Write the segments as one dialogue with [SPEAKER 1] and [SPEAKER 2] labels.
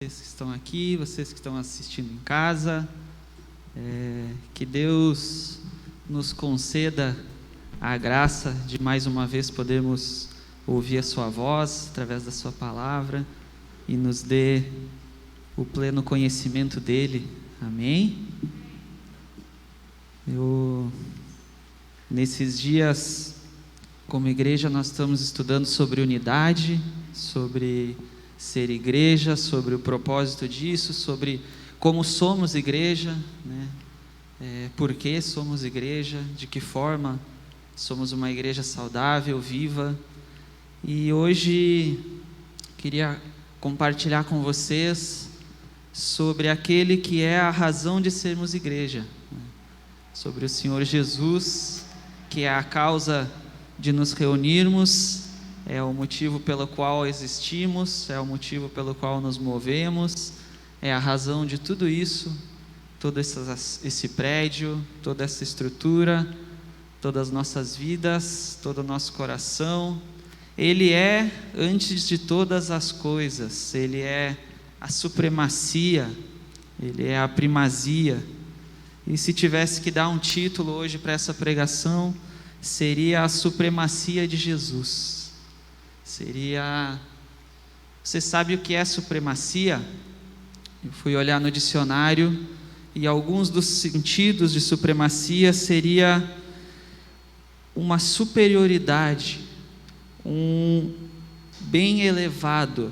[SPEAKER 1] Vocês que estão aqui, vocês que estão assistindo em casa, que Deus nos conceda a graça de mais uma vez podermos ouvir a sua voz através da sua palavra e nos dê o pleno conhecimento dele. Amém? Nesses dias, como igreja, nós estamos estudando sobre unidade, sobre ser igreja, sobre o propósito disso, sobre como somos igreja, né? Por que somos igreja, de que forma somos uma igreja saudável, viva. E hoje queria compartilhar com vocês sobre aquele que é a razão de sermos igreja, né? Sobre o Senhor Jesus, que é a causa de nos reunirmos, é o motivo pelo qual existimos, é o motivo pelo qual nos movemos, é a razão de tudo isso, todo esse prédio, toda essa estrutura, todas as nossas vidas, todo o nosso coração. Ele é, antes de todas as coisas, Ele é a supremacia, Ele é a primazia. E se tivesse que dar um título hoje para essa pregação, seria a supremacia de Jesus. Você sabe o que é supremacia? Eu fui olhar no dicionário e alguns dos sentidos de supremacia seria uma superioridade, um bem elevado,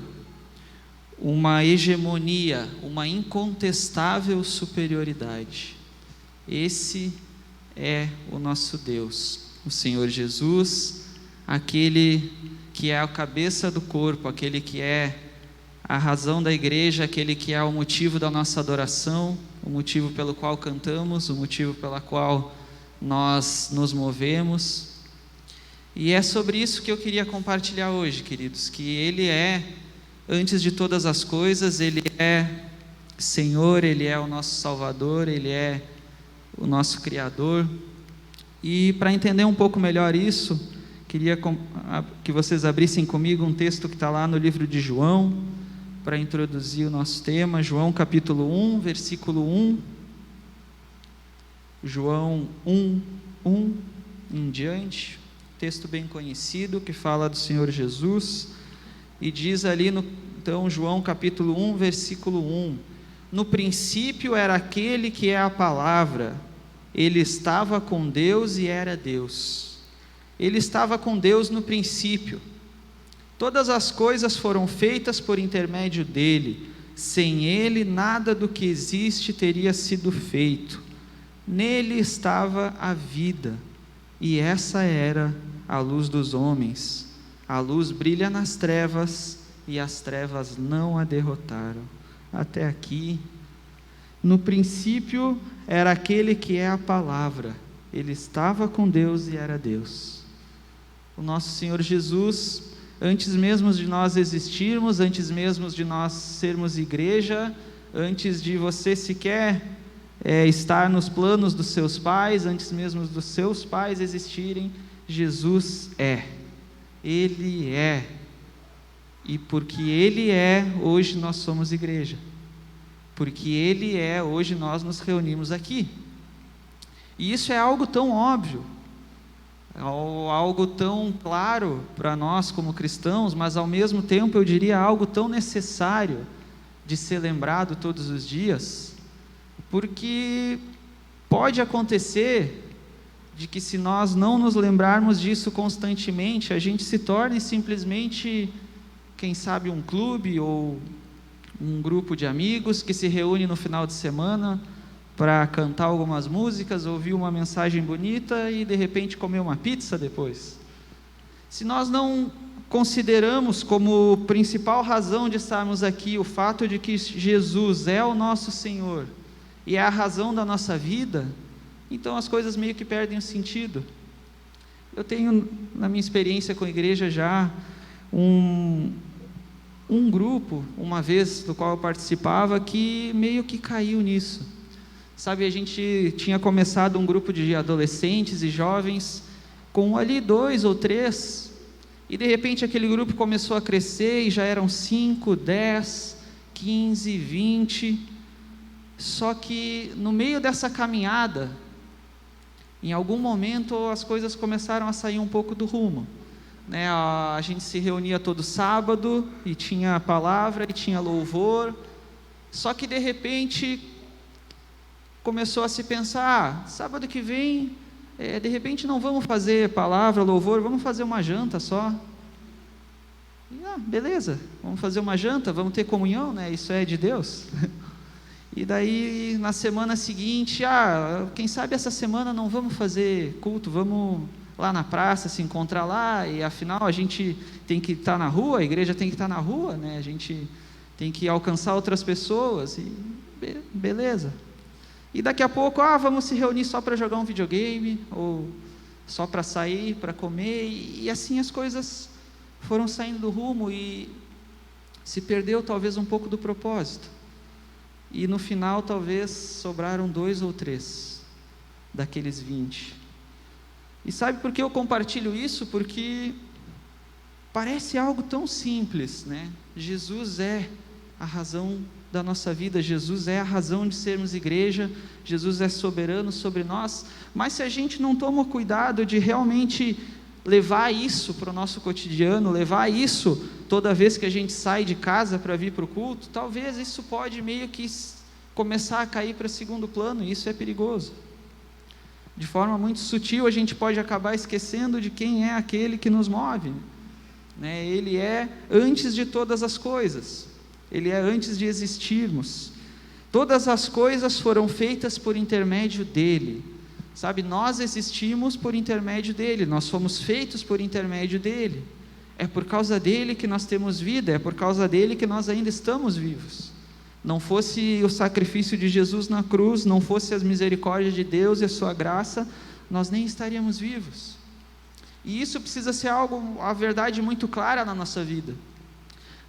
[SPEAKER 1] uma hegemonia, uma incontestável superioridade. Esse é o nosso Deus, o Senhor Jesus, aquele que é a cabeça do corpo, aquele que é a razão da igreja, aquele que é o motivo da nossa adoração, o motivo pelo qual cantamos, o motivo pelo qual nós nos movemos. E é sobre isso que eu queria compartilhar hoje, queridos, que Ele é, antes de todas as coisas, Ele é Senhor, Ele é o nosso Salvador, Ele é o nosso Criador. E para entender um pouco melhor isso, queria que vocês abrissem comigo um texto que está lá no livro de João, para introduzir o nosso tema. João capítulo 1, versículo 1. João 1, 1 em diante. Texto bem conhecido que fala do Senhor Jesus. E diz ali, então, João capítulo 1, versículo 1. No princípio era aquele que é a palavra. Ele estava com Deus e era Deus. Ele estava com Deus no princípio. Todas as coisas foram feitas por intermédio dele. Sem ele, nada do que existe teria sido feito. Nele estava a vida, e essa era a luz dos homens. A luz brilha nas trevas, e as trevas não a derrotaram. Até aqui. No princípio era aquele que é a palavra. Ele estava com Deus e era Deus. O nosso Senhor Jesus, antes mesmo de nós existirmos, antes mesmo de nós sermos igreja, antes de você sequer estar nos planos dos seus pais, antes mesmo dos seus pais existirem, Jesus é. Ele é. E porque Ele é, hoje nós somos igreja. Porque Ele é, hoje nós nos reunimos aqui. E isso é algo tão óbvio, algo tão claro para nós como cristãos, mas ao mesmo tempo eu diria algo tão necessário de ser lembrado todos os dias, porque pode acontecer de que, se nós não nos lembrarmos disso constantemente, a gente se torne simplesmente, quem sabe, um clube ou um grupo de amigos que se reúne no final de semana para cantar algumas músicas, ouvir uma mensagem bonita e de repente comer uma pizza depois. Se nós não consideramos como principal razão de estarmos aqui o fato de que Jesus é o nosso Senhor e é a razão da nossa vida, então as coisas meio que perdem o sentido. Eu tenho, na minha experiência com a igreja, já um grupo, uma vez, do qual eu participava, que meio que caiu nisso. Sabe, a gente tinha começado um grupo de adolescentes e jovens com ali 2 ou 3, e de repente aquele grupo começou a crescer e já eram 5, 10, 15, 20. Só que no meio dessa caminhada, em algum momento as coisas começaram a sair um pouco do rumo, né? A gente se reunia todo sábado e tinha a palavra e tinha louvor. Só que de repente começou a se pensar, sábado que vem, de repente não vamos fazer palavra, louvor, vamos fazer uma janta só. E, beleza, vamos fazer uma janta, vamos ter comunhão, né? Isso é de Deus. E daí na semana seguinte, quem sabe essa semana não vamos fazer culto, vamos lá na praça se encontrar lá, e afinal a gente tem que estar na rua, a igreja tem que estar na rua, né? A gente tem que alcançar outras pessoas, e beleza. E daqui a pouco, vamos se reunir só para jogar um videogame, ou só para sair, para comer, e assim as coisas foram saindo do rumo, e se perdeu talvez um pouco do propósito. E no final talvez sobraram 2 ou 3 daqueles 20. E sabe por que eu compartilho isso? Porque parece algo tão simples, né? Jesus é a razão da nossa vida, Jesus é a razão de sermos igreja, Jesus é soberano sobre nós, mas se a gente não toma cuidado de realmente levar isso para o nosso cotidiano, levar isso toda vez que a gente sai de casa para vir para o culto, talvez isso pode meio que começar a cair para segundo plano, e isso é perigoso. De forma muito sutil a gente pode acabar esquecendo de quem é aquele que nos move, né? Ele é antes de todas as coisas, Ele é antes de existirmos. Todas as coisas foram feitas por intermédio dEle. Sabe, nós existimos por intermédio dEle, nós fomos feitos por intermédio dEle. É por causa dEle que nós temos vida, é por causa dEle que nós ainda estamos vivos. Não fosse o sacrifício de Jesus na cruz, não fosse as misericórdias de Deus e a sua graça, nós nem estaríamos vivos. E isso precisa ser algo, a verdade muito clara na nossa vida.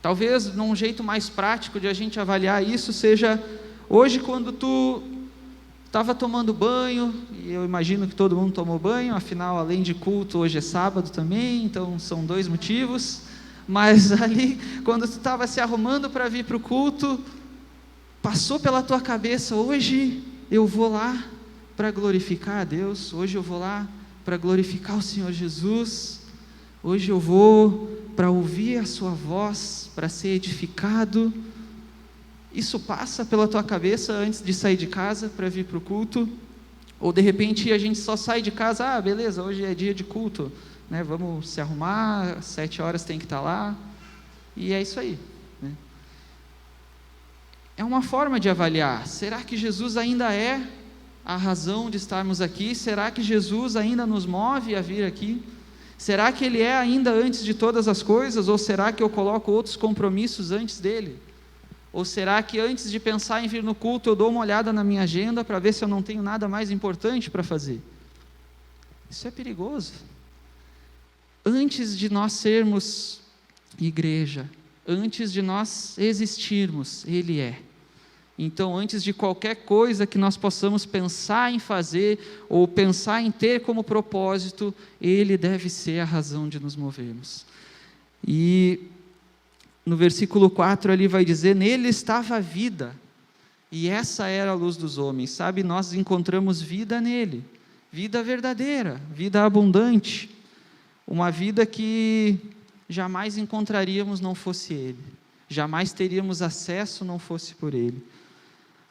[SPEAKER 1] Talvez num jeito mais prático de a gente avaliar isso seja, hoje quando tu estava tomando banho, e eu imagino que todo mundo tomou banho, afinal, além de culto, hoje é sábado também, então são 2 motivos, mas ali, quando tu estava se arrumando para vir para o culto, passou pela tua cabeça, hoje eu vou lá para glorificar a Deus, hoje eu vou lá para glorificar o Senhor Jesus, hoje eu vou para ouvir a sua voz, para ser edificado. Isso passa pela tua cabeça antes de sair de casa para vir para o culto? Ou de repente a gente só sai de casa, beleza, hoje é dia de culto, né? Vamos se arrumar, às 7 horas tem que estar lá, e é isso aí, né? É uma forma de avaliar, será que Jesus ainda é a razão de estarmos aqui? Será que Jesus ainda nos move a vir aqui? Será que Ele é ainda antes de todas as coisas, ou será que eu coloco outros compromissos antes dEle? Ou será que antes de pensar em vir no culto, eu dou uma olhada na minha agenda para ver se eu não tenho nada mais importante para fazer? Isso é perigoso. Antes de nós sermos igreja, antes de nós existirmos, Ele é. Então, antes de qualquer coisa que nós possamos pensar em fazer, ou pensar em ter como propósito, Ele deve ser a razão de nos movermos. E no versículo 4 ali vai dizer, nele estava a vida, e essa era a luz dos homens. Sabe, nós encontramos vida nele, vida verdadeira, vida abundante, uma vida que jamais encontraríamos não fosse ele, jamais teríamos acesso não fosse por ele.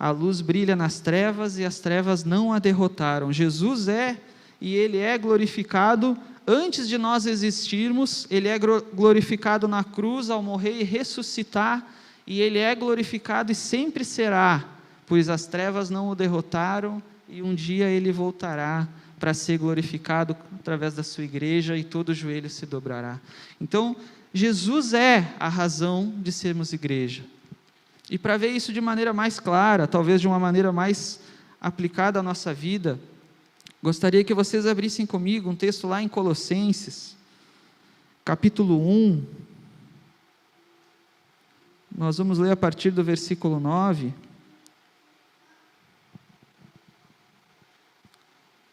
[SPEAKER 1] A luz brilha nas trevas e as trevas não a derrotaram. Jesus é, e Ele é glorificado antes de nós existirmos, Ele é glorificado na cruz ao morrer e ressuscitar, e Ele é glorificado e sempre será, pois as trevas não o derrotaram, e um dia Ele voltará para ser glorificado através da sua igreja, e todo joelho se dobrará. Então, Jesus é a razão de sermos igreja. E para ver isso de maneira mais clara, talvez de uma maneira mais aplicada à nossa vida, gostaria que vocês abrissem comigo um texto lá em Colossenses, capítulo 1. Nós vamos ler a partir do versículo 9.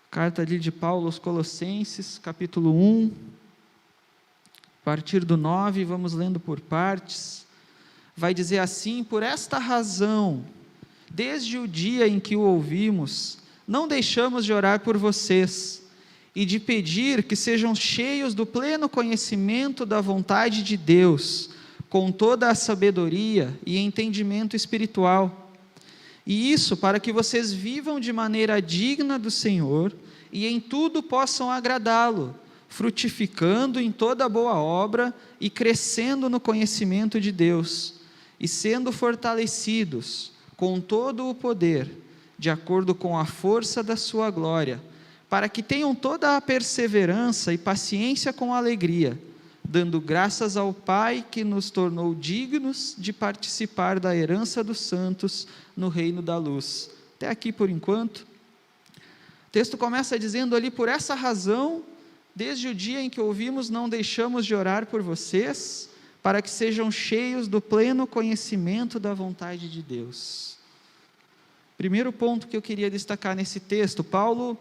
[SPEAKER 1] Carta ali de Paulo aos Colossenses, capítulo 1, a partir do 9, vamos lendo por partes. vai dizer assim: por esta razão, desde o dia em que o ouvimos, não deixamos de orar por vocês e de pedir que sejam cheios do pleno conhecimento da vontade de Deus, com toda a sabedoria e entendimento espiritual. E isso para que vocês vivam de maneira digna do Senhor e em tudo possam agradá-lo, frutificando em toda boa obra e crescendo no conhecimento de Deus, e sendo fortalecidos com todo o poder, de acordo com a força da sua glória, para que tenham toda a perseverança e paciência com alegria, dando graças ao Pai que nos tornou dignos de participar da herança dos santos no reino da luz. Até aqui por enquanto. O texto começa dizendo ali: por essa razão, desde o dia em que ouvimos, não deixamos de orar por vocês, para que sejam cheios do pleno conhecimento da vontade de Deus. Primeiro ponto que eu queria destacar nesse texto: Paulo,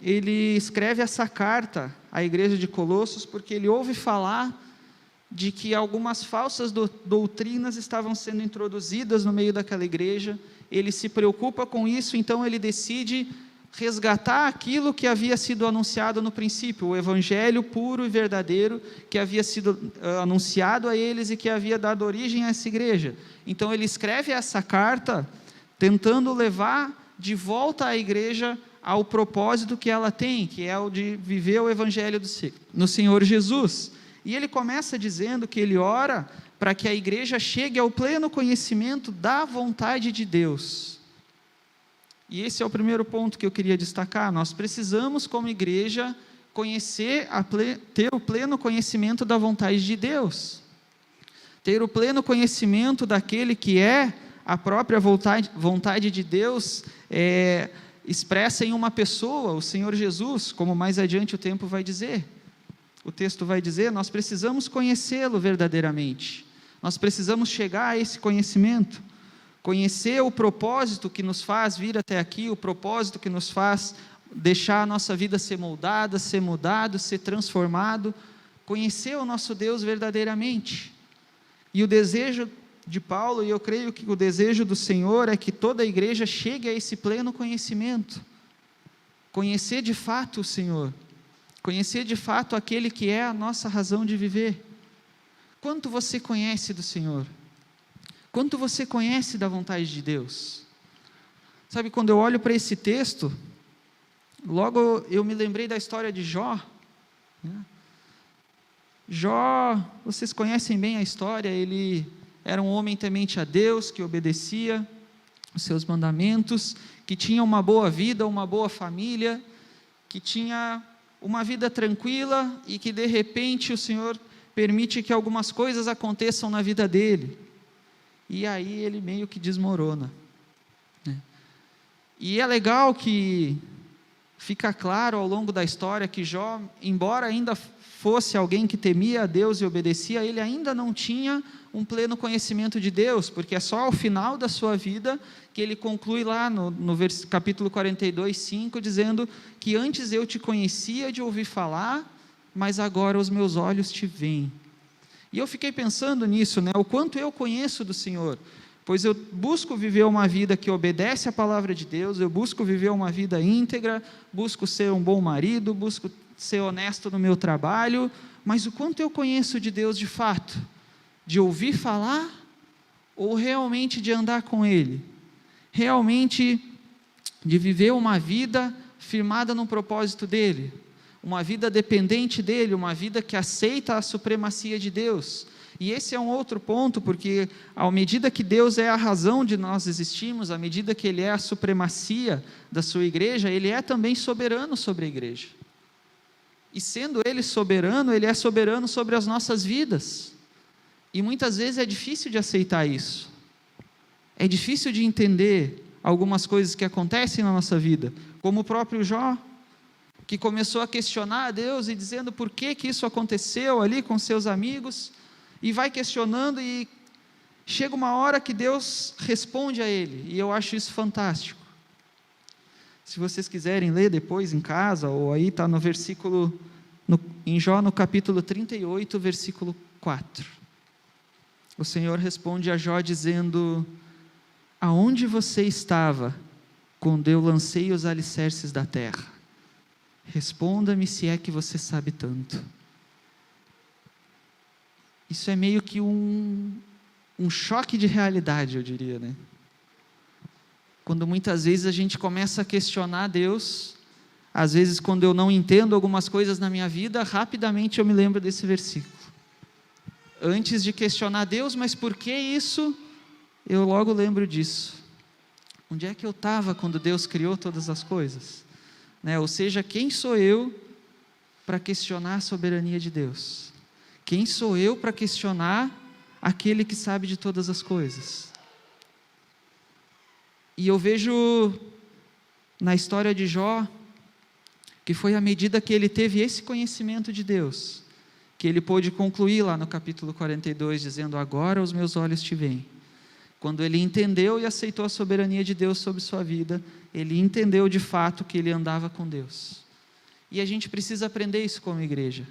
[SPEAKER 1] ele escreve essa carta à igreja de Colossos porque ele ouve falar de que algumas falsas doutrinas estavam sendo introduzidas no meio daquela igreja. Ele se preocupa com isso, então ele decide resgatar aquilo que havia sido anunciado no princípio, o evangelho puro e verdadeiro que havia sido anunciado a eles e que havia dado origem a essa igreja. Então ele escreve essa carta tentando levar de volta a igreja ao propósito que ela tem, que é o de viver o evangelho no Senhor Jesus. E ele começa dizendo que ele ora para que a igreja chegue ao pleno conhecimento da vontade de Deus. E esse é o primeiro ponto que eu queria destacar. Nós precisamos, como igreja, ter o pleno conhecimento da vontade de Deus, ter o pleno conhecimento daquele que é a própria vontade de Deus, expressa em uma pessoa, o Senhor Jesus, como mais adiante o tempo vai dizer. O texto vai dizer: nós precisamos conhecê-lo verdadeiramente, nós precisamos chegar a esse conhecimento, conhecer o propósito que nos faz vir até aqui, o propósito que nos faz deixar a nossa vida ser moldada, ser mudado, ser transformado, conhecer o nosso Deus verdadeiramente. E o desejo de Paulo, e eu creio que o desejo do Senhor, é que toda a igreja chegue a esse pleno conhecimento, conhecer de fato o Senhor, conhecer de fato aquele que é a nossa razão de viver. Quanto você conhece do Senhor? Quanto você conhece da vontade de Deus? Sabe, quando eu olho para esse texto, logo eu me lembrei da história de Jó, né? Jó, vocês conhecem bem a história. Ele era um homem temente a Deus, que obedecia os seus mandamentos, que tinha uma boa vida, uma boa família, que tinha uma vida tranquila, e que de repente o Senhor permite que algumas coisas aconteçam na vida dele, e aí ele meio que desmorona, né? E é legal que fica claro ao longo da história que Jó, embora ainda fosse alguém que temia a Deus e obedecia, ele ainda não tinha um pleno conhecimento de Deus, porque é só ao final da sua vida que ele conclui lá no capítulo 42, 5, dizendo que antes eu te conhecia de ouvir falar, mas agora os meus olhos te veem. E eu fiquei pensando nisso, né? O quanto eu conheço do Senhor, pois eu busco viver uma vida que obedece à palavra de Deus, eu busco viver uma vida íntegra, busco ser um bom marido, busco ser honesto no meu trabalho, mas o quanto eu conheço de Deus de fato? De ouvir falar, ou realmente de andar com Ele? Realmente de viver uma vida firmada no propósito dEle? Uma vida dependente dEle, uma vida que aceita a supremacia de Deus? E esse é um outro ponto, porque à medida que Deus é a razão de nós existirmos, à medida que Ele é a supremacia da sua igreja, Ele é também soberano sobre a igreja. E sendo Ele é soberano sobre as nossas vidas. E muitas vezes é difícil de aceitar isso. É difícil de entender algumas coisas que acontecem na nossa vida, como o próprio Jó, que começou a questionar a Deus e dizendo por que isso aconteceu ali com seus amigos, e vai questionando, e chega uma hora que Deus responde a ele, e eu acho isso fantástico. Se vocês quiserem ler depois em casa, ou aí está no versículo, em Jó no capítulo 38, versículo 4. o Senhor responde a Jó dizendo: aonde você estava quando eu lancei os alicerces da terra? Responda-me se é que você sabe tanto. Isso é meio que um choque de realidade, eu diria, né? Quando muitas vezes a gente começa a questionar Deus, às vezes quando eu não entendo algumas coisas na minha vida, rapidamente eu me lembro desse versículo. Antes de questionar Deus, mas por que isso? Eu logo lembro disso. Onde é que eu estava quando Deus criou todas as coisas? Né? Ou seja, quem sou eu para questionar a soberania de Deus? Quem sou eu para questionar aquele que sabe de todas as coisas? E eu vejo na história de Jó, que foi à medida que ele teve esse conhecimento de Deus, que ele pôde concluir lá no capítulo 42, dizendo: agora os meus olhos te veem. Quando ele entendeu e aceitou a soberania de Deus sobre sua vida, ele entendeu de fato que ele andava com Deus. E a gente precisa aprender isso como igreja,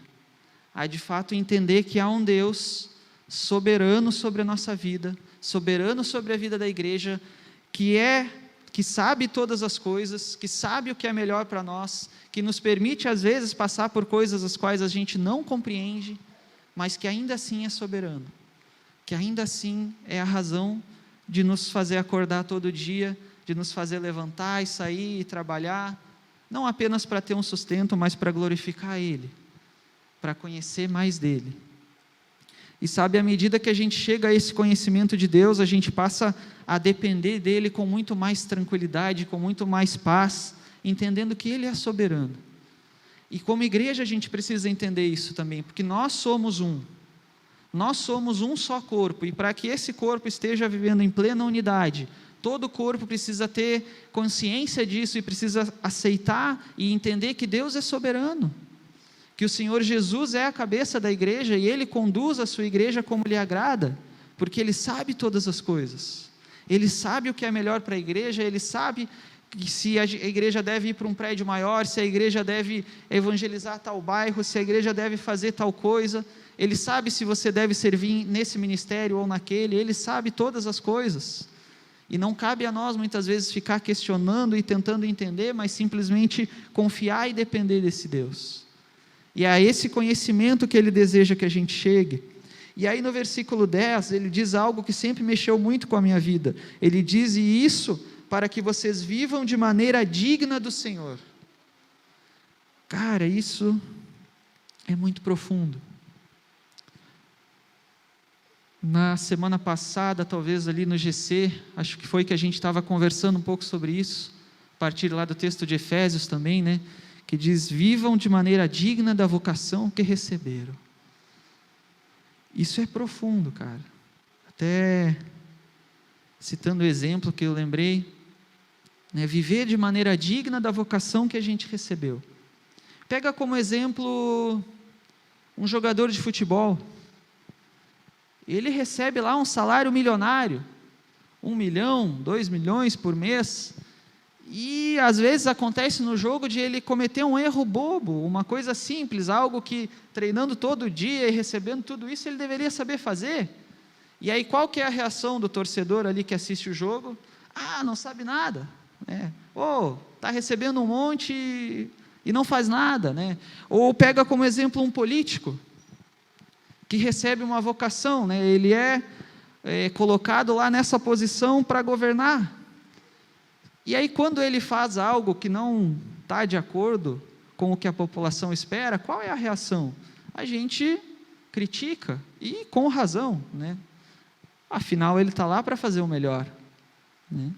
[SPEAKER 1] a de fato entender que há um Deus soberano sobre a nossa vida, soberano sobre a vida da igreja, que sabe todas as coisas, que sabe o que é melhor para nós, que nos permite às vezes passar por coisas as quais a gente não compreende, mas que ainda assim é soberano, que ainda assim é a razão de nos fazer acordar todo dia, de nos fazer levantar e sair e trabalhar, não apenas para ter um sustento, mas para glorificar Ele, para conhecer mais dEle. E sabe, à medida que a gente chega a esse conhecimento de Deus, a gente passa a depender dEle com muito mais tranquilidade, com muito mais paz, entendendo que Ele é soberano. E como igreja a gente precisa entender isso também, porque nós somos um só corpo, e para que esse corpo esteja vivendo em plena unidade, todo o corpo precisa ter consciência disso e precisa aceitar e entender que Deus é soberano, que o Senhor Jesus é a cabeça da igreja e Ele conduz a sua igreja como lhe agrada, porque Ele sabe todas as coisas, Ele sabe o que é melhor para a igreja, Ele sabe se a igreja deve ir para um prédio maior, se a igreja deve evangelizar tal bairro, se a igreja deve fazer tal coisa, Ele sabe se você deve servir nesse ministério ou naquele, Ele sabe todas as coisas, e não cabe a nós muitas vezes ficar questionando e tentando entender, mas simplesmente confiar e depender desse Deus. E é a esse conhecimento que Ele deseja que a gente chegue. E aí no versículo 10, ele diz algo que sempre mexeu muito com a minha vida. Ele diz: e isso para que vocês vivam de maneira digna do Senhor. Cara, isso é muito profundo. Na semana passada, talvez ali no GC, acho que foi que a gente estava conversando um pouco sobre isso, a partir lá do texto de Efésios também, né? Que diz: vivam de maneira digna da vocação que receberam. Isso é profundo, cara. Até citando o exemplo que eu lembrei, né, viver de maneira digna da vocação que a gente recebeu. Pega como exemplo um jogador de futebol. Ele recebe lá um salário milionário, 1 milhão, 2 milhões por mês, e às vezes acontece no jogo de ele cometer um erro bobo, uma coisa simples, algo que treinando todo dia e recebendo tudo isso ele deveria saber fazer. E aí qual que é a reação do torcedor ali que assiste o jogo? Ah, não sabe nada, né? Ou está recebendo um monte e não faz nada, né? Ou pega como exemplo um político que recebe uma vocação, né? Ele é colocado lá nessa posição para governar. E aí quando ele faz algo que não está de acordo com o que a população espera, qual é a reação? A gente critica, e com razão, né? Afinal ele está lá para fazer o melhor, né?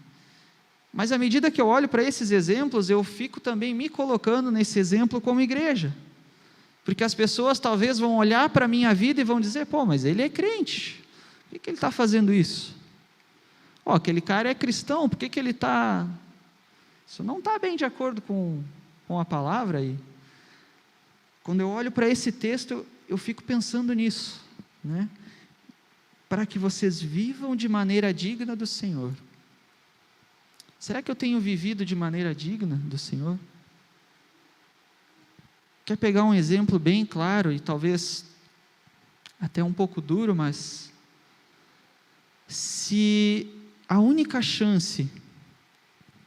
[SPEAKER 1] Mas à medida que eu olho para esses exemplos, eu fico também me colocando nesse exemplo como igreja, porque as pessoas talvez vão olhar para a minha vida e vão dizer: pô, mas ele é crente, por que ele está fazendo isso? Aquele cara é cristão, por que ele está... Isso não está bem de acordo com a palavra aí. Quando eu olho para esse texto, eu fico pensando nisso, né? Para que vocês vivam de maneira digna do Senhor. Será que eu tenho vivido de maneira digna do Senhor? Quer pegar um exemplo bem claro e talvez até um pouco duro, mas Se a única chance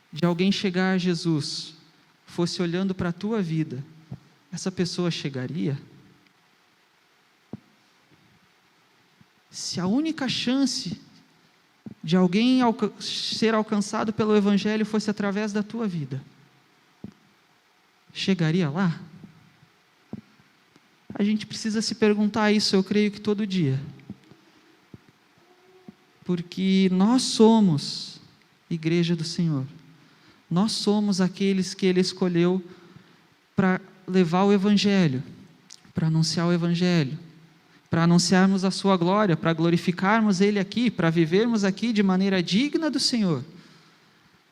[SPEAKER 1] de alguém chegar a Jesus fosse olhando para a tua vida, essa pessoa chegaria? Se a única chance de alguém ser alcançado pelo Evangelho fosse através da tua vida, chegaria lá? A gente precisa se perguntar isso, eu creio que todo dia. Porque nós somos igreja do Senhor. Nós somos aqueles que Ele escolheu para levar o Evangelho, para anunciar o Evangelho, para anunciarmos a sua glória, para glorificarmos Ele aqui, para vivermos aqui de maneira digna do Senhor.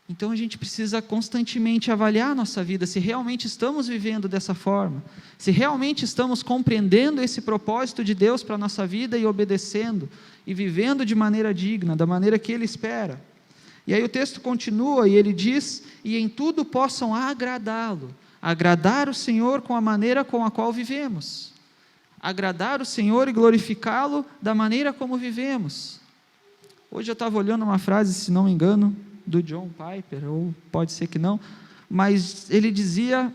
[SPEAKER 1] Então a gente precisa constantemente avaliar a nossa vida, se realmente estamos vivendo dessa forma, se realmente estamos compreendendo esse propósito de Deus para a nossa vida e obedecendo, e vivendo de maneira digna, da maneira que Ele espera. E aí o texto continua e ele diz, e em tudo possam agradá-lo, agradar o Senhor com a maneira com a qual vivemos. Agradar o Senhor e glorificá-lo da maneira como vivemos. Hoje eu estava olhando uma frase, se não me engano, do John Piper, ou pode ser que não, mas ele dizia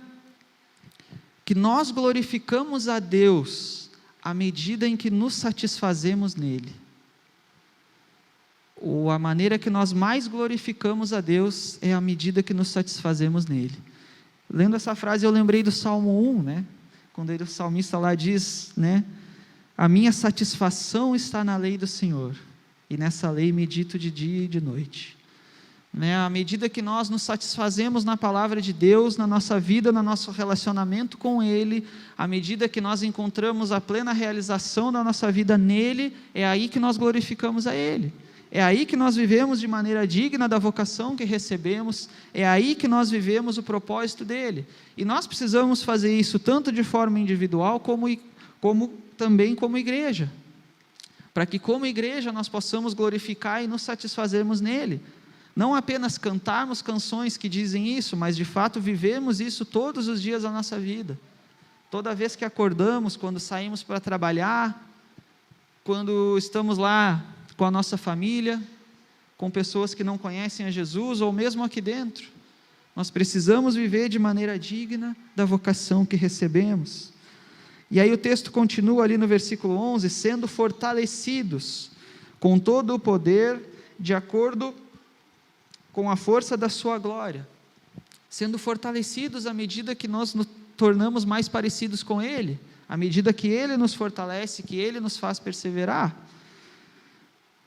[SPEAKER 1] que nós glorificamos a Deus à medida em que nos satisfazemos nele. Ou a maneira que nós mais glorificamos a Deus é à medida que nos satisfazemos nele. Lendo essa frase eu lembrei do Salmo 1, né? Quando o salmista lá diz, né? A minha satisfação está na lei do Senhor, e nessa lei medito de dia e de noite. Né? À medida que nós nos satisfazemos na palavra de Deus, na nossa vida, no nosso relacionamento com Ele, à medida que nós encontramos a plena realização da nossa vida nele, é aí que nós glorificamos a Ele. É aí que nós vivemos de maneira digna da vocação que recebemos, é aí que nós vivemos o propósito dele. E nós precisamos fazer isso tanto de forma individual, como também como igreja. Para que como igreja nós possamos glorificar e nos satisfazermos nele. Não apenas cantarmos canções que dizem isso, mas de fato vivemos isso todos os dias da nossa vida. Toda vez que acordamos, quando saímos para trabalhar, quando estamos lá com a nossa família, com pessoas que não conhecem a Jesus, ou mesmo aqui dentro, nós precisamos viver de maneira digna da vocação que recebemos. E aí o texto continua ali no versículo 11, sendo fortalecidos com todo o poder, de acordo com a força da sua glória, sendo fortalecidos à medida que nós nos tornamos mais parecidos com Ele, à medida que Ele nos fortalece, que Ele nos faz perseverar.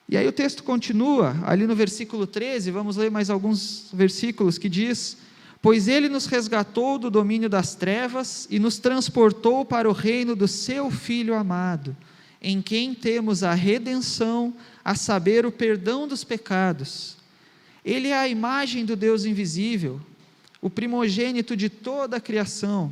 [SPEAKER 1] E aí o texto continua, ali no versículo 13, vamos ler mais alguns versículos, que diz, pois Ele nos resgatou do domínio das trevas e nos transportou para o reino do Seu Filho amado, em quem temos a redenção, a saber, o perdão dos pecados. Ele é a imagem do Deus invisível, o primogênito de toda a criação,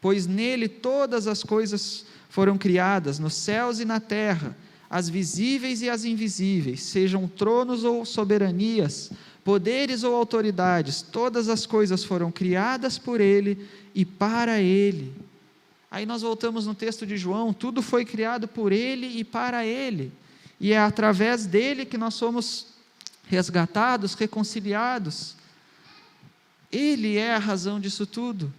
[SPEAKER 1] pois nele todas as coisas foram criadas, nos céus e na terra, as visíveis e as invisíveis, sejam tronos ou soberanias, poderes ou autoridades, todas as coisas foram criadas por Ele e para Ele. Aí nós voltamos no texto de João, tudo foi criado por Ele e para Ele, e é através dEle que nós somos resgatados, reconciliados. Ele é a razão disso tudo.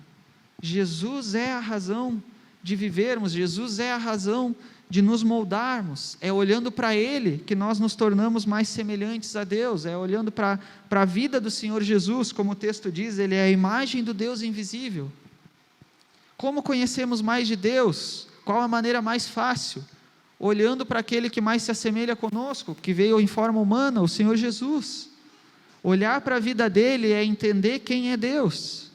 [SPEAKER 1] Jesus é a razão de vivermos, Jesus é a razão de nos moldarmos. É olhando para Ele que nós nos tornamos mais semelhantes a Deus, é olhando para a vida do Senhor Jesus, como o texto diz, Ele é a imagem do Deus invisível. Como conhecemos mais de Deus? Qual a maneira mais fácil? Olhando para aquele que mais se assemelha conosco, que veio em forma humana, o Senhor Jesus. Olhar para a vida dele é entender quem é Deus.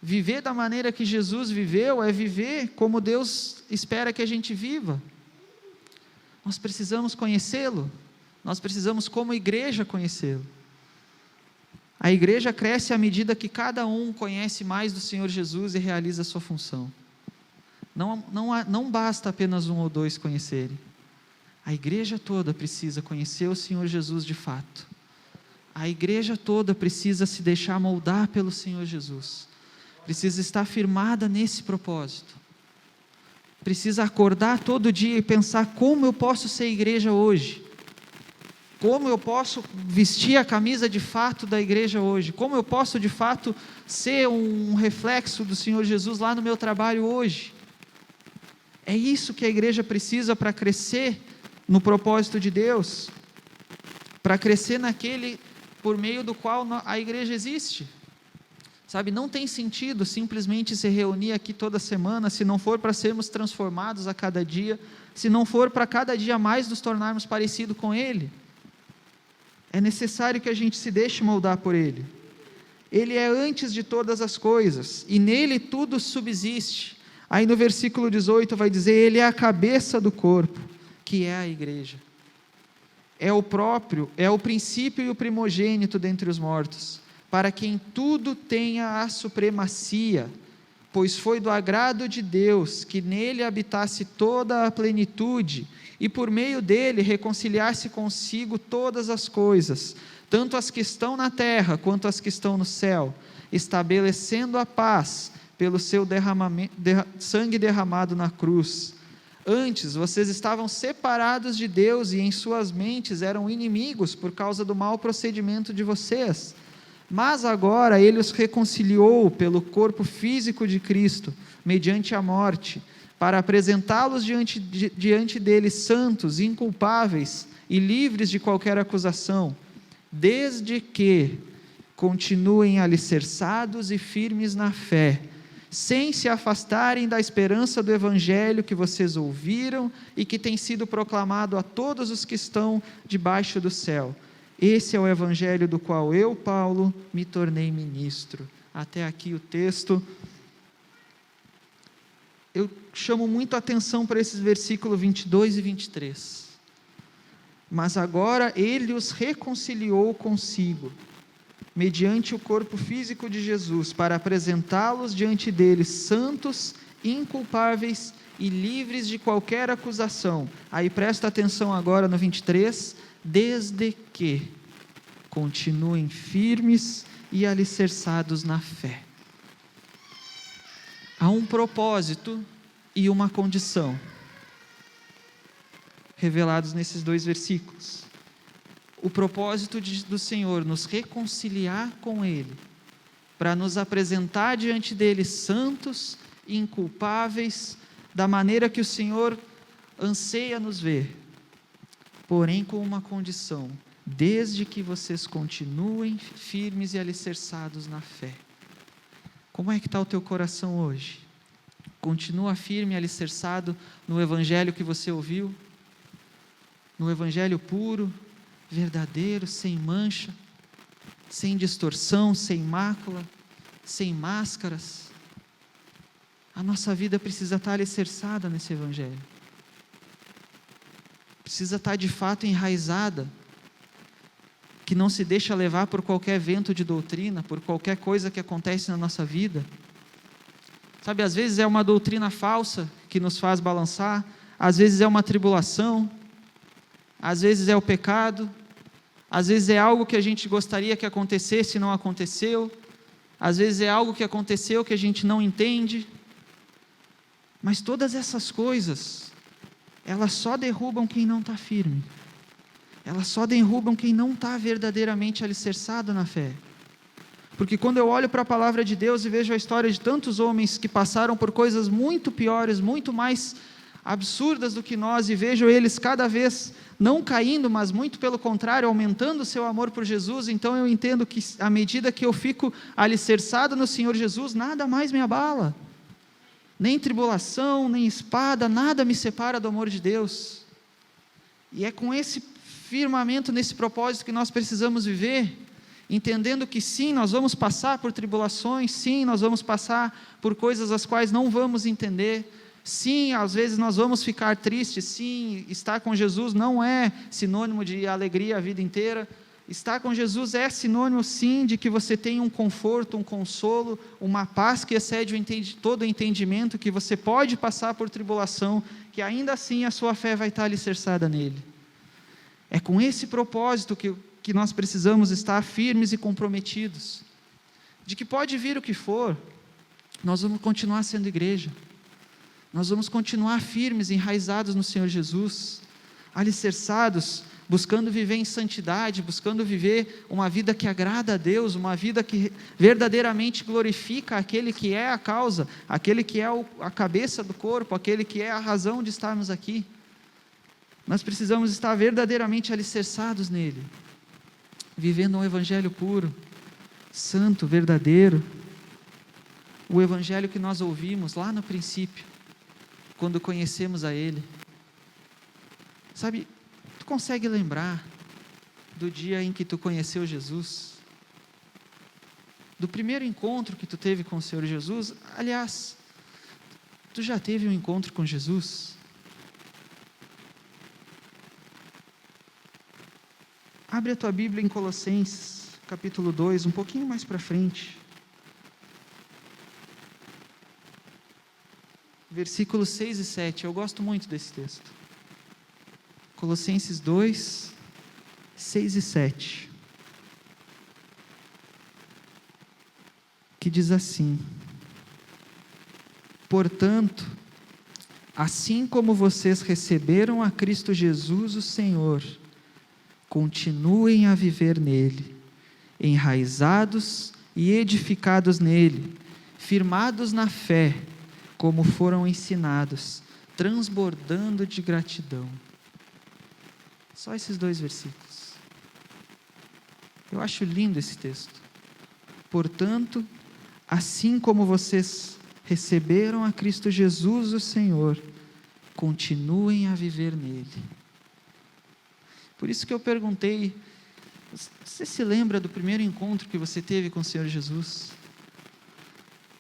[SPEAKER 1] Viver da maneira que Jesus viveu é viver como Deus espera que a gente viva. Nós precisamos conhecê-lo, nós precisamos como igreja conhecê-lo. A igreja cresce à medida que cada um conhece mais do Senhor Jesus e realiza a sua função. Não basta apenas um ou dois conhecerem. A igreja toda precisa conhecer o Senhor Jesus de fato. A igreja toda precisa se deixar moldar pelo Senhor Jesus. Precisa estar firmada nesse propósito. Precisa acordar todo dia e pensar como eu posso ser igreja hoje. Como eu posso vestir a camisa de fato da igreja hoje? Como eu posso de fato ser um reflexo do Senhor Jesus lá no meu trabalho hoje? É isso que a igreja precisa para crescer no propósito de Deus, para crescer naquele por meio do qual a igreja existe. Sabe, não tem sentido simplesmente se reunir aqui toda semana, se não for para sermos transformados a cada dia, se não for para cada dia mais nos tornarmos parecidos com Ele. É necessário que a gente se deixe moldar por Ele. Ele é antes de todas as coisas, e nele tudo subsiste. Aí no versículo 18 vai dizer, Ele é a cabeça do corpo, que é a igreja. É o princípio e o primogênito dentre os mortos, para que em tudo tenha a supremacia, pois foi do agrado de Deus que nele habitasse toda a plenitude, e por meio dele reconciliasse consigo todas as coisas, tanto as que estão na terra quanto as que estão no céu, estabelecendo a paz pelo seu sangue derramado na cruz. Antes vocês estavam separados de Deus e em suas mentes eram inimigos por causa do mau procedimento de vocês, mas agora Ele os reconciliou pelo corpo físico de Cristo, mediante a morte, para apresentá-los diante dele santos, inculpáveis e livres de qualquer acusação, desde que continuem alicerçados e firmes na fé, sem se afastarem da esperança do Evangelho que vocês ouviram e que tem sido proclamado a todos os que estão debaixo do céu. Esse é o Evangelho do qual eu, Paulo, me tornei ministro. Até aqui o texto. Eu chamo muito a atenção para esses versículos 22 e 23. Mas agora Ele os reconciliou consigo, mediante o corpo físico de Jesus, para apresentá-los diante dele santos, inculpáveis e livres de qualquer acusação. Aí presta atenção agora no 23, desde que continuem firmes e alicerçados na fé. Há um propósito e uma condição revelados nesses dois versículos. O propósito do Senhor nos reconciliar com Ele, para nos apresentar diante dele santos, inculpáveis, da maneira que o Senhor anseia nos ver, porém com uma condição, desde que vocês continuem firmes e alicerçados na fé. Como é que está o teu coração hoje? Continua firme e alicerçado no Evangelho que você ouviu? No Evangelho puro, verdadeiro, sem mancha, sem distorção, sem mácula, sem máscaras? A nossa vida precisa estar alicerçada nesse Evangelho. Precisa estar de fato enraizada, que não se deixa levar por qualquer vento de doutrina, por qualquer coisa que acontece na nossa vida. Sabe, às vezes é uma doutrina falsa que nos faz balançar, às vezes é uma tribulação, às vezes é o pecado, às vezes é algo que a gente gostaria que acontecesse e não aconteceu, às vezes é algo que aconteceu que a gente não entende, mas todas essas coisas, elas só derrubam quem não está firme, elas só derrubam quem não está verdadeiramente alicerçado na fé. Porque quando eu olho para a palavra de Deus e vejo a história de tantos homens que passaram por coisas muito piores, muito mais absurdas do que nós, e vejo eles cada vez não caindo, mas muito pelo contrário, aumentando o seu amor por Jesus, então eu entendo que à medida que eu fico alicerçado no Senhor Jesus, nada mais me abala, nem tribulação, nem espada, nada me separa do amor de Deus. E é com esse firmamento, nesse propósito que nós precisamos viver, entendendo que sim, nós vamos passar por tribulações, sim, nós vamos passar por coisas as quais não vamos entender, sim, às vezes nós vamos ficar tristes, sim, estar com Jesus não é sinônimo de alegria a vida inteira, estar com Jesus é sinônimo sim de que você tem um conforto, um consolo, uma paz que excede todo o entendimento, que você pode passar por tribulação, que ainda assim a sua fé vai estar alicerçada nele. É com esse propósito que nós precisamos estar firmes e comprometidos, de que pode vir o que for, nós vamos continuar sendo igreja, nós vamos continuar firmes, enraizados no Senhor Jesus, alicerçados, buscando viver em santidade, buscando viver uma vida que agrada a Deus, uma vida que verdadeiramente glorifica aquele que é a causa, aquele que é a cabeça do corpo, aquele que é a razão de estarmos aqui. Nós precisamos estar verdadeiramente alicerçados nele, vivendo um evangelho puro, santo, verdadeiro, o evangelho que nós ouvimos lá no princípio, quando conhecemos a ele. Sabe, tu consegue lembrar do dia em que tu conheceu Jesus? Do primeiro encontro que tu teve com o Senhor Jesus? Aliás, tu já teve um encontro com Jesus? Abre a tua Bíblia em Colossenses, capítulo 2, um pouquinho mais para frente. Versículos 6 e 7, eu gosto muito desse texto. Colossenses 2, 6 e 7. Que diz assim: portanto, assim como vocês receberam a Cristo Jesus o Senhor, continuem a viver nele, enraizados e edificados nele, firmados na fé, como foram ensinados, transbordando de gratidão. Só esses 2 versículos. Eu acho lindo esse texto. Portanto, assim como vocês receberam a Cristo Jesus o Senhor, continuem a viver nele. Por isso que eu perguntei, você se lembra do primeiro encontro que você teve com o Senhor Jesus?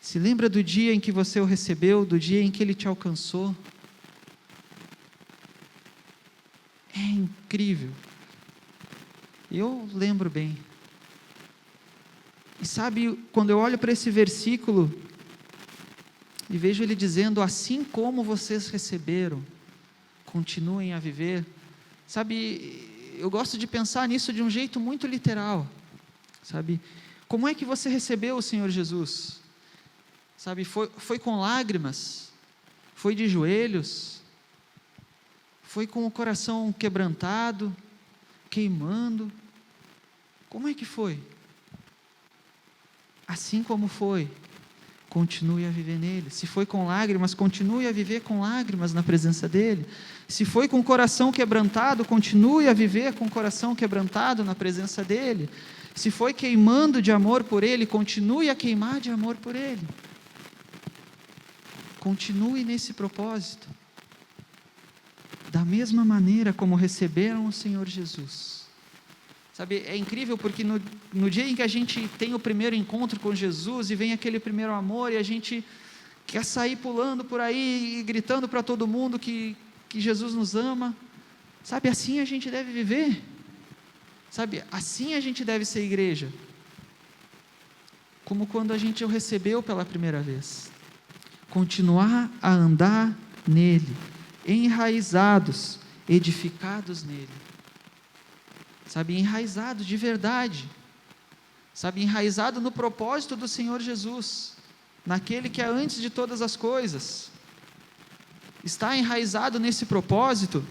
[SPEAKER 1] Se lembra do dia em que você o recebeu, do dia em que Ele te alcançou? É incrível. Eu lembro bem. E sabe, quando eu olho para esse versículo e vejo ele dizendo, assim como vocês receberam, continuem a viver. Sabe, eu gosto de pensar nisso de um jeito muito literal. Sabe, como é que você recebeu o Senhor Jesus? Sabe, foi com lágrimas? Foi de joelhos? Foi com o coração quebrantado, queimando? Como é que foi? Assim como foi, continue a viver nele. Se foi com lágrimas, continue a viver com lágrimas na presença dele. Se foi com o coração quebrantado, continue a viver com o coração quebrantado na presença dele. Se foi queimando de amor por ele, continue a queimar de amor por ele. Continue nesse propósito. Da mesma maneira como receberam o Senhor Jesus. Sabe, é incrível porque no dia em que a gente tem o primeiro encontro com Jesus e vem aquele primeiro amor e a gente quer sair pulando por aí e gritando para todo mundo que Jesus nos ama, sabe, assim a gente deve viver, sabe, assim a gente deve ser igreja, como quando a gente o recebeu pela primeira vez. Continuar a andar nele, enraizados, edificados nele. Sabe, enraizado de verdade, sabe, enraizado no propósito do Senhor Jesus, naquele que é antes de todas as coisas. Estar enraizado nesse propósito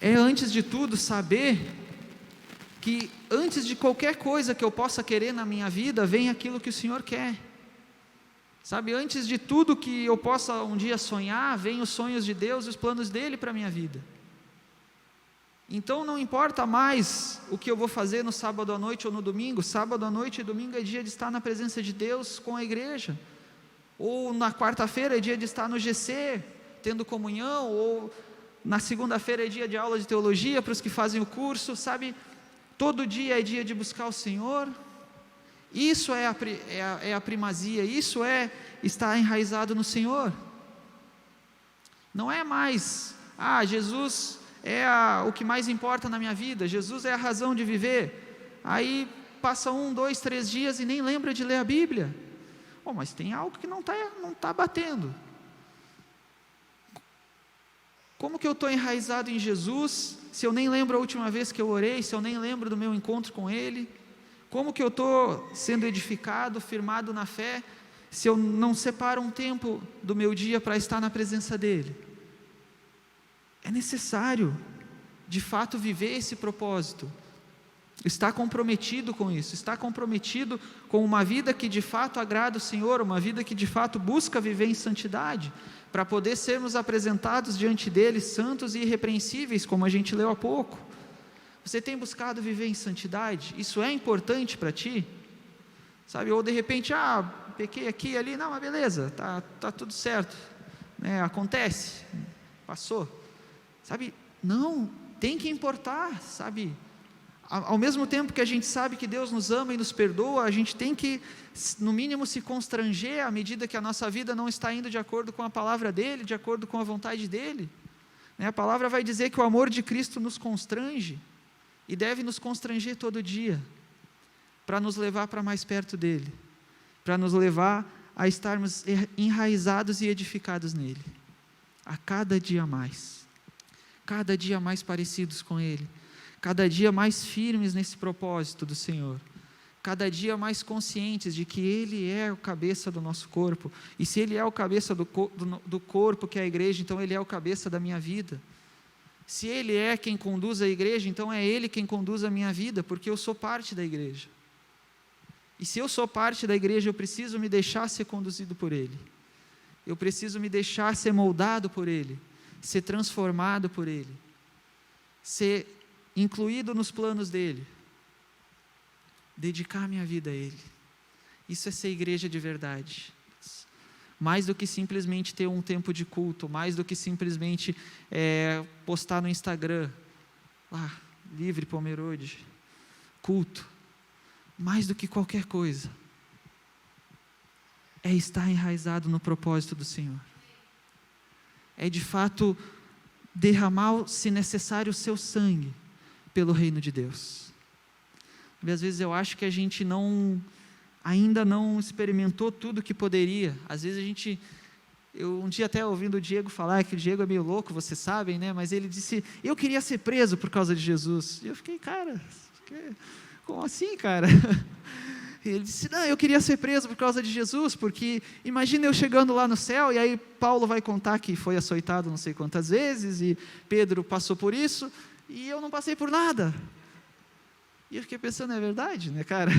[SPEAKER 1] é, antes de tudo, saber que antes de qualquer coisa que eu possa querer na minha vida, vem aquilo que o Senhor quer. Sabe, antes de tudo que eu possa um dia sonhar, vem os sonhos de Deus e os planos dele para a minha vida. Então não importa mais o que eu vou fazer no sábado à noite ou no domingo. Sábado à noite e domingo é dia de estar na presença de Deus com a igreja. Ou na quarta-feira é dia de estar no GC, tendo comunhão. Ou na segunda-feira é dia de aula de teologia para os que fazem o curso. Sabe, todo dia é dia de buscar o Senhor. Isso é a primazia, isso é estar enraizado no Senhor. Não é mais, Jesus é o que mais importa na minha vida, Jesus é a razão de viver. Aí passa 1, 2, 3 dias e nem lembra de ler a Bíblia. Mas tem algo que não tá batendo. Como que eu estou enraizado em Jesus, se eu nem lembro a última vez que eu orei, se eu nem lembro do meu encontro com Ele? Como que eu estou sendo edificado, firmado na fé, se eu não separo um tempo do meu dia para estar na presença dEle? É necessário de fato viver esse propósito, está comprometido com isso, está comprometido com uma vida que de fato agrada o Senhor, uma vida que de fato busca viver em santidade, para poder sermos apresentados diante dele santos e irrepreensíveis, como a gente leu há pouco. Você tem buscado viver em santidade? Isso é importante para ti? Sabe, ou de repente, pequei aqui e ali, não, mas beleza, tá tudo certo, né? Acontece, passou, sabe, não, tem que importar, sabe, ao mesmo tempo que a gente sabe que Deus nos ama e nos perdoa, a gente tem que, no mínimo, se constranger à medida que a nossa vida não está indo de acordo com a palavra dEle, de acordo com a vontade dEle, né? A palavra vai dizer que o amor de Cristo nos constrange, e deve nos constranger todo dia, para nos levar para mais perto dEle, para nos levar a estarmos enraizados e edificados nele, a cada dia mais parecidos com Ele, cada dia mais firmes nesse propósito do Senhor, cada dia mais conscientes de que Ele é o cabeça do nosso corpo, e se Ele é o cabeça do corpo que é a igreja, então Ele é o cabeça da minha vida. Se Ele é quem conduz a igreja, então é Ele quem conduz a minha vida, porque eu sou parte da igreja. E se eu sou parte da igreja, eu preciso me deixar ser conduzido por Ele. Eu preciso me deixar ser moldado por Ele, ser transformado por Ele, ser incluído nos planos dEle, dedicar minha vida a Ele. Isso é ser igreja de verdade. Mais do que simplesmente ter um tempo de culto, mais do que simplesmente postar no Instagram, lá, Livre Pomerode, culto, mais do que qualquer coisa, é estar enraizado no propósito do Senhor, é de fato derramar, se necessário, o seu sangue pelo reino de Deus. E às vezes eu acho que a gente ainda não experimentou tudo que poderia. Às vezes eu um dia até ouvindo o Diego falar, que o Diego é meio louco, vocês sabem, né? Mas ele disse, eu queria ser preso por causa de Jesus. E eu fiquei, cara, como assim, cara? E ele disse, não, eu queria ser preso por causa de Jesus, porque imagina eu chegando lá no céu, e aí Paulo vai contar que foi açoitado não sei quantas vezes, e Pedro passou por isso, e eu não passei por nada. E eu fiquei pensando, é verdade, né, cara?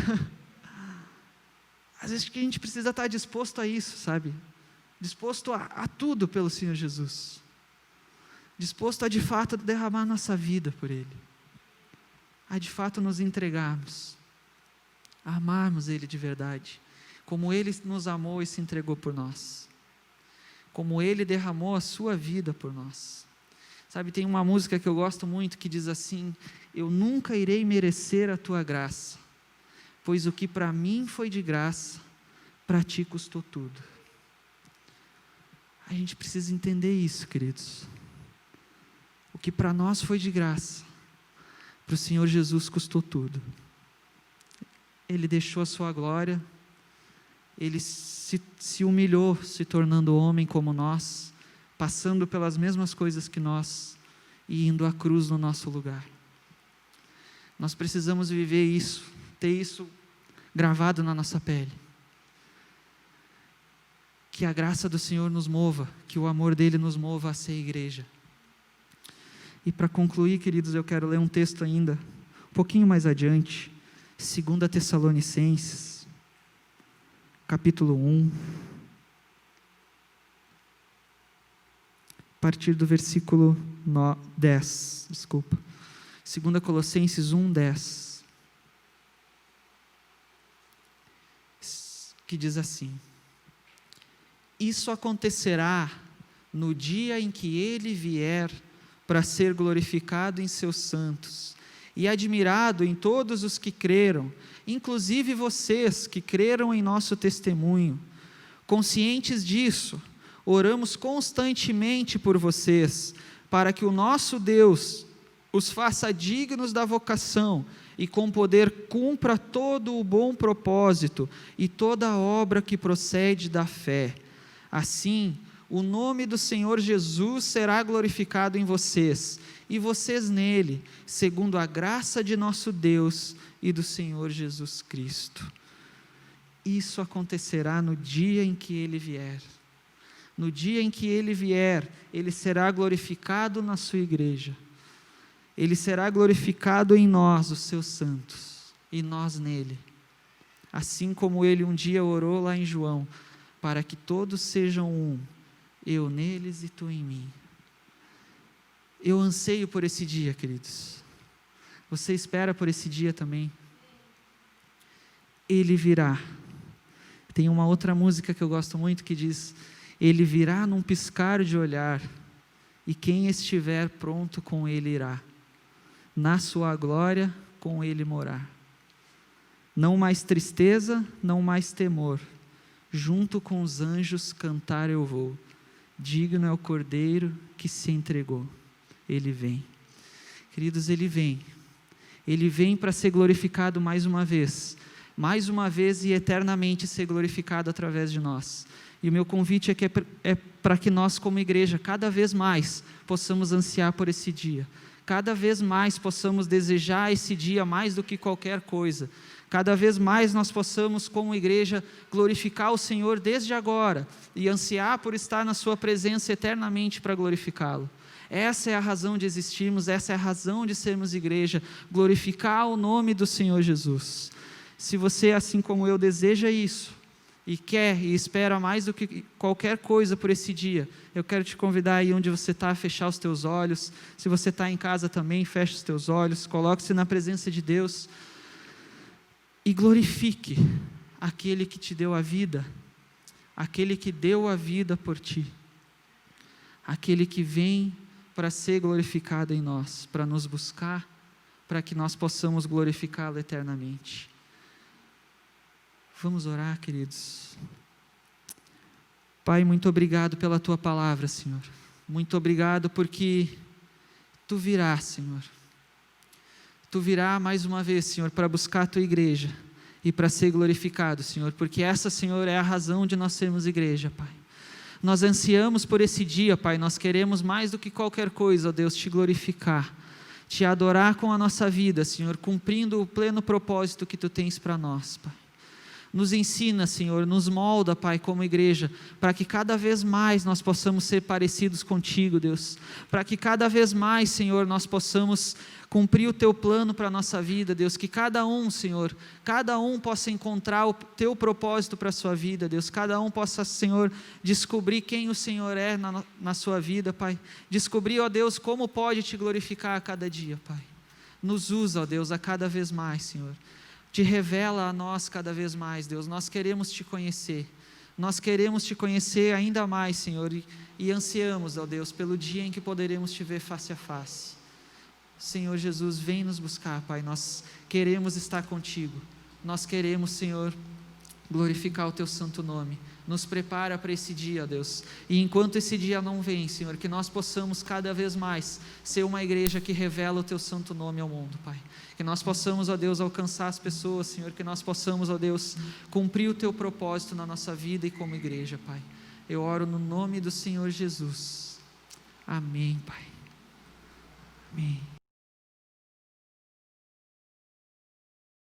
[SPEAKER 1] Às vezes que a gente precisa estar disposto a isso, sabe? Disposto a tudo pelo Senhor Jesus. Disposto a de fato derramar nossa vida por Ele. A de fato nos entregarmos. A amarmos Ele de verdade. Como Ele nos amou e se entregou por nós. Como Ele derramou a sua vida por nós. Sabe, tem uma música que eu gosto muito que diz assim, eu nunca irei merecer a tua graça, pois o que para mim foi de graça, para ti custou tudo. A gente precisa entender isso, queridos. O que para nós foi de graça, para o Senhor Jesus custou tudo. Ele deixou a sua glória, Ele se humilhou, se tornando homem como nós, passando pelas mesmas coisas que nós, e indo à cruz no nosso lugar. Nós precisamos viver isso, ter isso gravado na nossa pele. Que a graça do Senhor nos mova, que o amor dEle nos mova a ser igreja. E para concluir, queridos, eu quero ler um texto ainda, um pouquinho mais adiante, 2 Tessalonicenses, capítulo 1, a partir do versículo 10, 2 Colossenses 1, 10, que diz assim, isso acontecerá no dia em que Ele vier para ser glorificado em seus santos e admirado em todos os que creram, inclusive vocês que creram em nosso testemunho. Conscientes disso, oramos constantemente por vocês, para que o nosso Deus os faça dignos da vocação e com poder cumpra todo o bom propósito e toda a obra que procede da fé. Assim, o nome do Senhor Jesus será glorificado em vocês, e vocês nele, segundo a graça de nosso Deus e do Senhor Jesus Cristo. Isso acontecerá no dia em que Ele vier. No dia em que Ele vier, Ele será glorificado na sua igreja. Ele será glorificado em nós, os seus santos, e nós nele. Assim como ele um dia orou lá em João, para que todos sejam um, eu neles e tu em mim. Eu anseio por esse dia, queridos. Você espera por esse dia também? Ele virá. Tem uma outra música que eu gosto muito que diz: ele virá num piscar de olhar, e quem estiver pronto com ele irá, na sua glória com ele morar. Não mais tristeza, não mais temor, junto com os anjos cantar eu vou, digno é o Cordeiro que se entregou. Ele vem. Queridos, ele vem para ser glorificado mais uma vez e eternamente ser glorificado através de nós. E o meu convite é para que nós, como igreja, cada vez mais possamos ansiar por esse dia, cada vez mais possamos desejar esse dia mais do que qualquer coisa, cada vez mais nós possamos, como igreja, glorificar o Senhor desde agora e ansiar por estar na sua presença eternamente para glorificá-lo. Essa é a razão de existirmos, essa é a razão de sermos igreja, glorificar o nome do Senhor Jesus. Se você, assim como eu, deseja isso, e quer e espera mais do que qualquer coisa por esse dia, eu quero te convidar aí onde você está a fechar os teus olhos. Se você está em casa também, feche os teus olhos, coloque-se na presença de Deus e glorifique aquele que te deu a vida, aquele que deu a vida por ti, aquele que vem para ser glorificado em nós, para nos buscar, para que nós possamos glorificá-lo eternamente. Vamos orar, queridos. Pai, muito obrigado pela tua palavra, Senhor. Muito obrigado porque tu virás, Senhor. Tu virás mais uma vez, Senhor, para buscar a tua igreja e para ser glorificado, Senhor, porque essa, Senhor, é a razão de nós sermos igreja, Pai. Nós ansiamos por esse dia, Pai, nós queremos mais do que qualquer coisa, ó Deus, te glorificar, te adorar com a nossa vida, Senhor, cumprindo o pleno propósito que tu tens para nós, Pai. Nos ensina, Senhor, nos molda, Pai, como igreja, para que cada vez mais nós possamos ser parecidos contigo, Deus, para que cada vez mais, Senhor, nós possamos cumprir o teu plano para a nossa vida, Deus, que cada um, Senhor, cada um possa encontrar o teu propósito para a sua vida, Deus, cada um possa, Senhor, descobrir quem o Senhor é na sua vida, Pai, descobrir, ó Deus, como pode te glorificar a cada dia, Pai. Nos usa, ó Deus, a cada vez mais, Senhor. Te revela a nós cada vez mais, Deus. Nós queremos te conhecer ainda mais, Senhor, e ansiamos, ó Deus, pelo dia em que poderemos te ver face a face. Senhor Jesus, vem nos buscar, Pai, nós queremos estar contigo, nós queremos, Senhor, glorificar o teu santo nome. Nos prepara para esse dia, ó Deus, e enquanto esse dia não vem, Senhor, que nós possamos cada vez mais ser uma igreja que revela o teu santo nome ao mundo, Pai, que nós possamos, ó Deus, alcançar as pessoas, Senhor, que nós possamos, ó Deus, cumprir o teu propósito na nossa vida e como igreja, Pai. Eu oro no nome do Senhor Jesus, amém, Pai, amém.